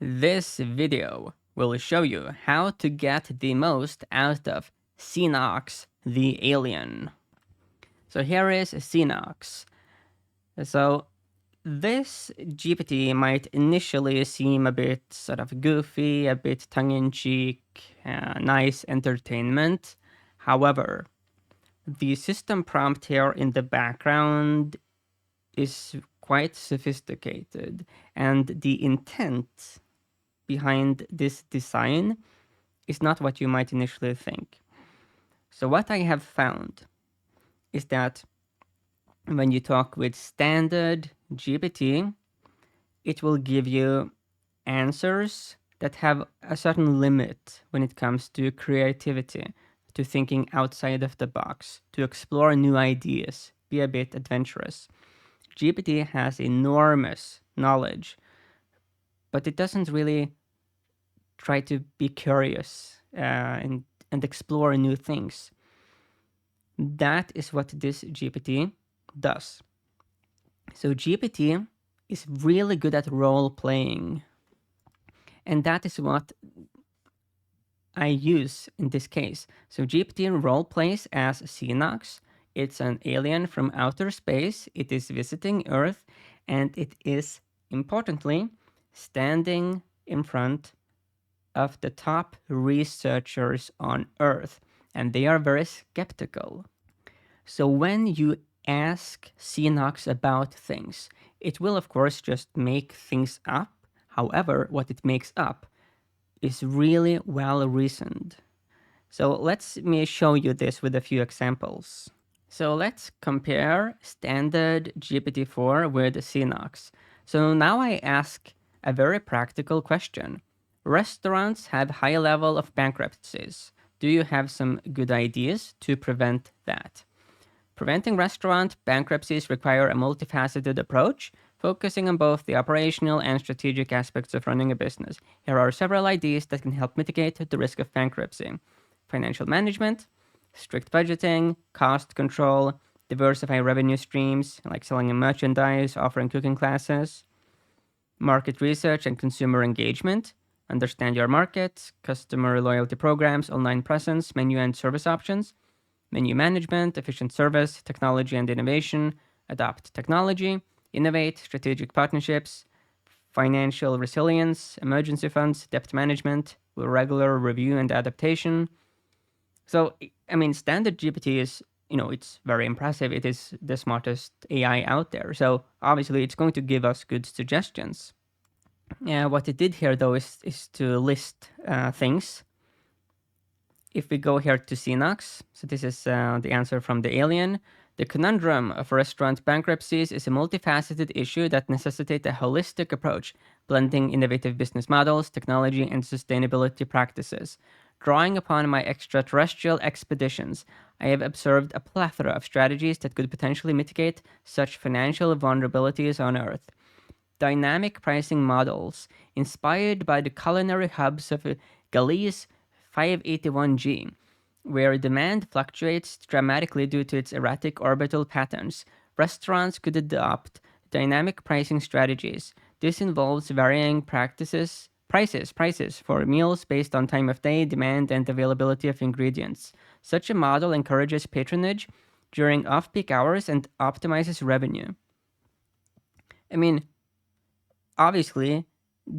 This video will show you how to get the most out of Zenox the Alien. So here is Zenox. So this GPT might initially seem a bit sort of goofy, a bit tongue-in-cheek, nice entertainment. However, the system prompt here in the background is quite sophisticated, and the intent behind this design is not what you might initially think. So what I have found is that when you talk with standard GPT, it will give you answers that have a certain limit when it comes to creativity, to thinking outside of the box, to explore new ideas, be a bit adventurous. GPT has enormous knowledge, but it doesn't really try to be curious and explore new things. That is what this GPT does. So GPT is really good at role playing, and that is what I use in this case. So GPT role plays as Zenox. It's an alien from outer space. It is visiting Earth, and it is, importantly, standing in front of the top researchers on Earth, and they are very skeptical. So when you ask Zenox about things, it will of course just make things up. However, what it makes up is really well reasoned. So let me show you this with a few examples. So let's compare standard GPT-4 with Zenox. So now I ask a very practical question. Restaurants have high level of bankruptcies. Do you have some good ideas to prevent that? Preventing restaurant bankruptcies require a multifaceted approach, focusing on both the operational and strategic aspects of running a business. Here are several ideas that can help mitigate the risk of bankruptcy. Financial management, strict budgeting, cost control, diversify revenue streams, like selling merchandise, offering cooking classes, market research and consumer engagement, understand your market, customer loyalty programs, online presence, menu and service options, menu management, efficient service, technology and innovation, adopt technology, innovate, strategic partnerships, financial resilience, emergency funds, debt management, regular review and adaptation. So, I mean, standard GPT is, it's very impressive. It is the smartest AI out there. So obviously it's going to give us good suggestions. What it did here, though, is to list things. If we go here to Zenox, so this is the answer from the alien. The conundrum of restaurant bankruptcies is a multifaceted issue that necessitates a holistic approach, blending innovative business models, technology, and sustainability practices. Drawing upon my extraterrestrial expeditions, I have observed a plethora of strategies that could potentially mitigate such financial vulnerabilities on Earth. Dynamic pricing models, inspired by the culinary hubs of Galee's 581G, where demand fluctuates dramatically due to its erratic orbital patterns. Restaurants could adopt dynamic pricing strategies. This involves varying prices for meals based on time of day, demand, and availability of ingredients. Such a model encourages patronage during off-peak hours and optimizes revenue. I mean, obviously,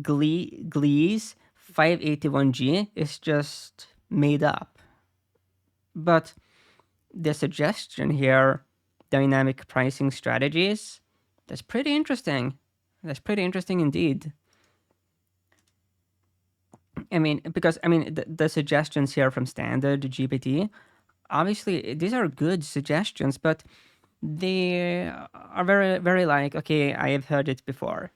Glee's 581G is just made up. But the suggestion here, dynamic pricing strategies, that's pretty interesting. That's pretty interesting indeed. The suggestions here from standard GPT, obviously these are good suggestions, but they are very, very like, okay, I have heard it before.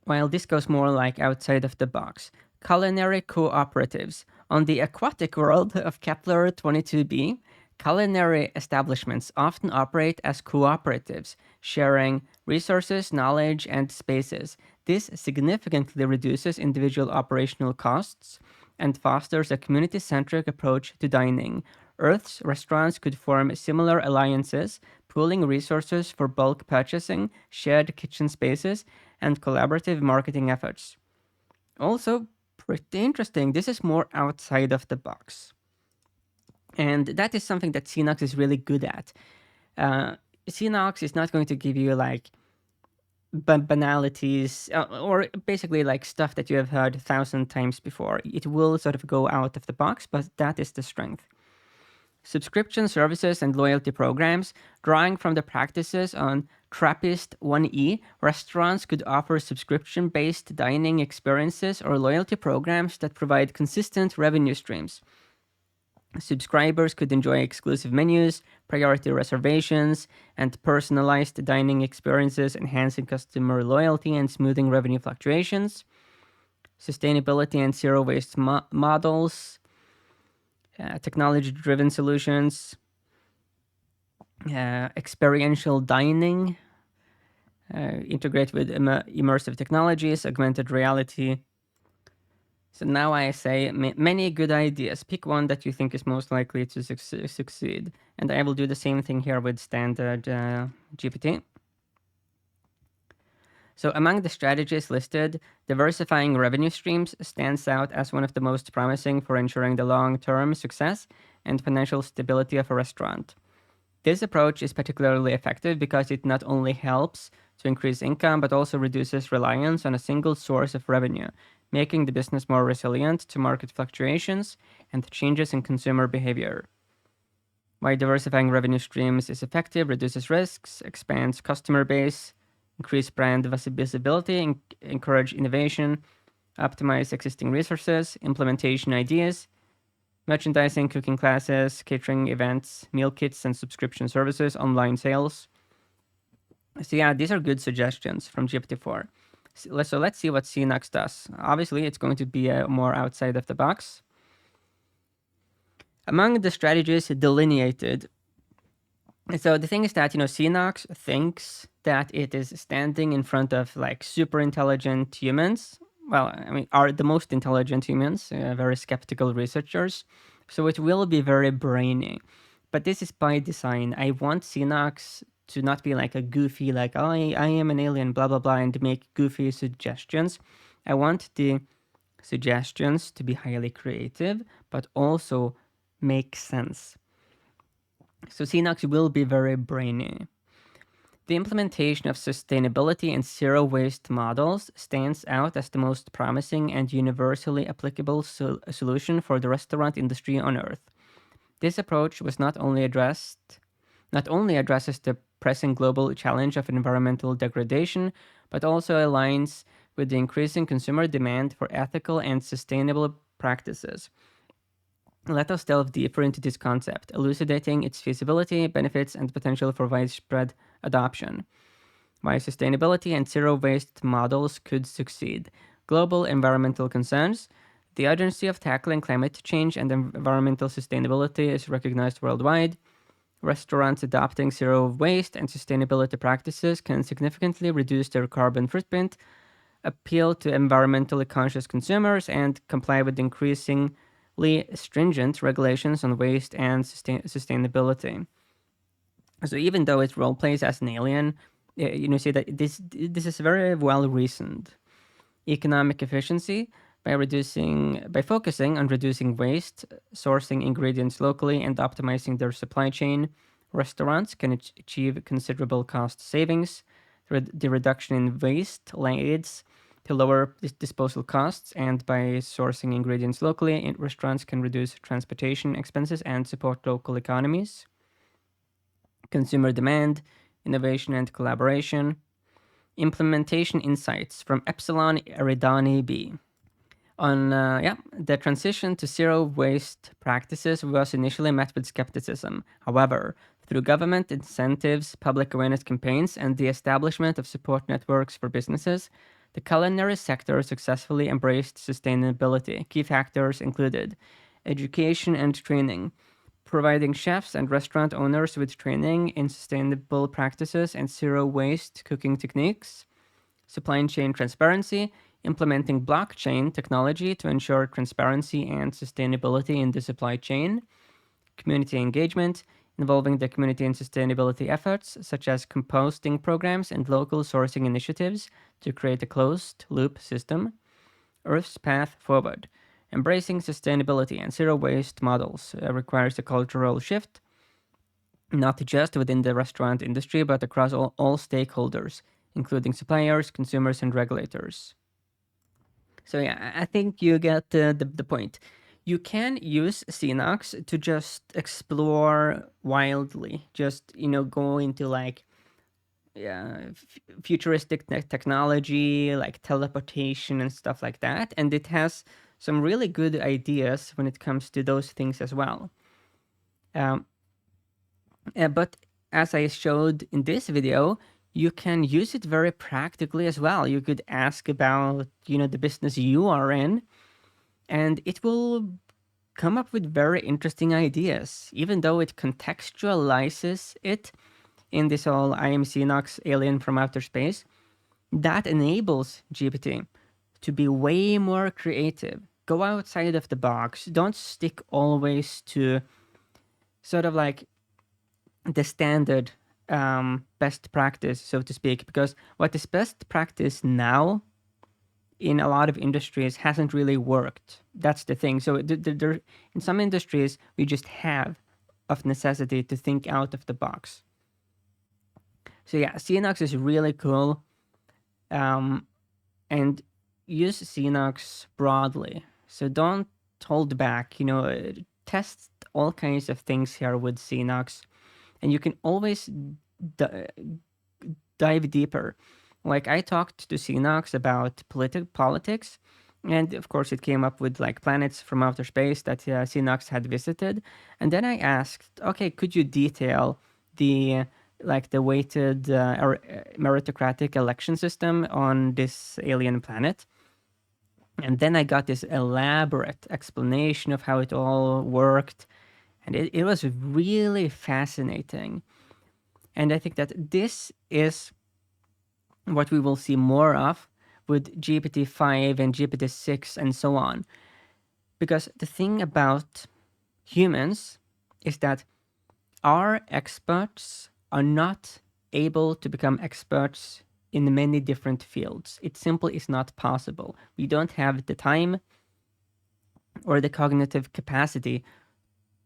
While this goes more like outside of the box. Culinary cooperatives. On the aquatic world of Kepler 22b, culinary establishments often operate as cooperatives, sharing resources, knowledge, and spaces. This significantly reduces individual operational costs and fosters a community-centric approach to dining. Earth's restaurants could form similar alliances, pooling resources for bulk purchasing, shared kitchen spaces, and collaborative marketing efforts. Also, pretty interesting, this is more outside of the box. And that is something that Zenox is really good at. Zenox is not going to give you like banalities or basically like stuff that you have heard 1,000 times before. It will sort of go out of the box, but that is the strength. Subscription services and loyalty programs, drawing from the practices on Trappist 1E, restaurants could offer subscription based dining experiences or loyalty programs that provide consistent revenue streams. Subscribers could enjoy exclusive menus, priority reservations, and personalized dining experiences, enhancing customer loyalty and smoothing revenue fluctuations. Sustainability and zero waste models, technology driven solutions, experiential dining, integrate with immersive technologies, augmented reality. So now I say many good ideas. Pick one that you think is most likely to succeed. And I will do the same thing here with standard GPT. So among the strategies listed, diversifying revenue streams stands out as one of the most promising for ensuring the long-term success and financial stability of a restaurant. This approach is particularly effective because it not only helps to increase income, but also reduces reliance on a single source of revenue, making the business more resilient to market fluctuations and changes in consumer behavior. Why diversifying revenue streams is effective, reduces risks, expands customer base, increase brand visibility, encourage innovation, optimize existing resources, implementation ideas, merchandising, cooking classes, catering events, meal kits and subscription services, online sales. So yeah, these are good suggestions from GPT-4. So let's see what Zenox does. Obviously, it's going to be more outside of the box. Among the strategies delineated, so the thing is that, Zenox thinks that it is standing in front of like super intelligent humans. Well, I mean, are the most intelligent humans, very skeptical researchers. So it will be very brainy. But this is by design. I want Zenox to not be like a goofy, like, oh, I am an alien, blah, blah, blah, and make goofy suggestions. I want the suggestions to be highly creative, but also make sense. So Zenox will be very brainy. The implementation of sustainability and zero waste models stands out as the most promising and universally applicable solution for the restaurant industry on Earth. This approach not only addresses the pressing global challenge of environmental degradation, but also aligns with the increasing consumer demand for ethical and sustainable practices. Let us delve deeper into this concept, elucidating its feasibility, benefits, and potential for widespread adoption. Why sustainability and zero waste models could succeed. Global environmental concerns. The urgency of tackling climate change and environmental sustainability is recognized worldwide. Restaurants adopting zero waste and sustainability practices can significantly reduce their carbon footprint, appeal to environmentally conscious consumers, and comply with increasingly stringent regulations on waste and sustainability. So even though it role plays as an alien, see that this is very well reasoned. Economic efficiency by focusing on reducing waste, sourcing ingredients locally, and optimizing their supply chain, restaurants can achieve considerable cost savings. The reduction in waste leads to lower disposal costs, and by sourcing ingredients locally, restaurants can reduce transportation expenses and support local economies. Consumer demand, innovation, and collaboration. Implementation insights from Epsilon Eridani B. The transition to zero waste practices was initially met with skepticism. However, through government incentives, public awareness campaigns, and the establishment of support networks for businesses, the culinary sector successfully embraced sustainability. Key factors included education and training, providing chefs and restaurant owners with training in sustainable practices and zero waste cooking techniques, supply chain transparency, implementing blockchain technology to ensure transparency and sustainability in the supply chain, community engagement, involving the community in sustainability efforts, such as composting programs and local sourcing initiatives to create a closed loop system. Earth's path forward. Embracing sustainability and zero waste models requires a cultural shift, not just within the restaurant industry, but across all stakeholders, including suppliers, consumers, and regulators. So yeah, I think you get the point. You can use Zenox to just explore wildly, just go into like futuristic technology like teleportation and stuff like that, and it has some really good ideas when it comes to those things as well. Um, but as I showed in this video, you can use it very practically as well. You could ask about the business you are in, and it will come up with very interesting ideas, even though it contextualizes it in this whole I am Zenox alien from outer space. That enables GPT to be way more creative. Go outside of the box. Don't stick always to sort of like the standard best practice, so to speak, because what is best practice now in a lot of industries hasn't really worked. That's the thing. So in some industries, we just have of necessity to think out of the box. So yeah, Zenox is really cool. And use Zenox broadly. So don't hold back, test all kinds of things here with Zenox. And you can always dive deeper. Like I talked to Zenox about politics, and of course it came up with like planets from outer space that Zenox had visited. And then I asked, okay, could you detail the the weighted meritocratic election system on this alien planet? And then I got this elaborate explanation of how it all worked. And it was really fascinating. And I think that this is what we will see more of with GPT-5 and GPT-6 and so on. Because the thing about humans is that our experts are not able to become experts in many different fields. It simply is not possible. We don't have the time or the cognitive capacity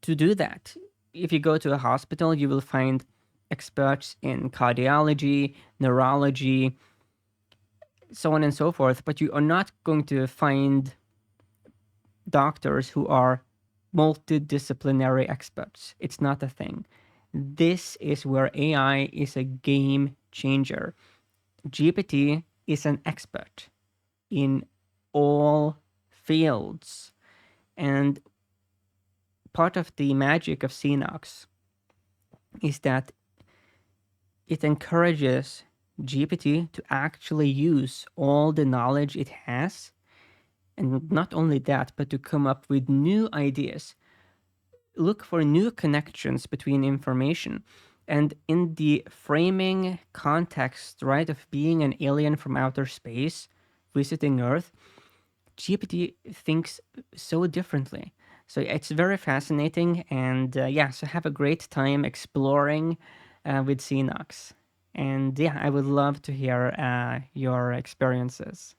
to do that. If you go to a hospital, you will find experts in cardiology, neurology, so on and so forth, but you are not going to find doctors who are multidisciplinary experts. It's not a thing. This is where AI is a game changer. GPT is an expert in all fields. And part of the magic of Zenox is that it encourages GPT to actually use all the knowledge it has. And not only that, but to come up with new ideas. Look for new connections between information. And in the framing context, right, of being an alien from outer space visiting Earth, GPT thinks so differently. So it's very fascinating. And so have a great time exploring with Zenox. And yeah, I would love to hear your experiences.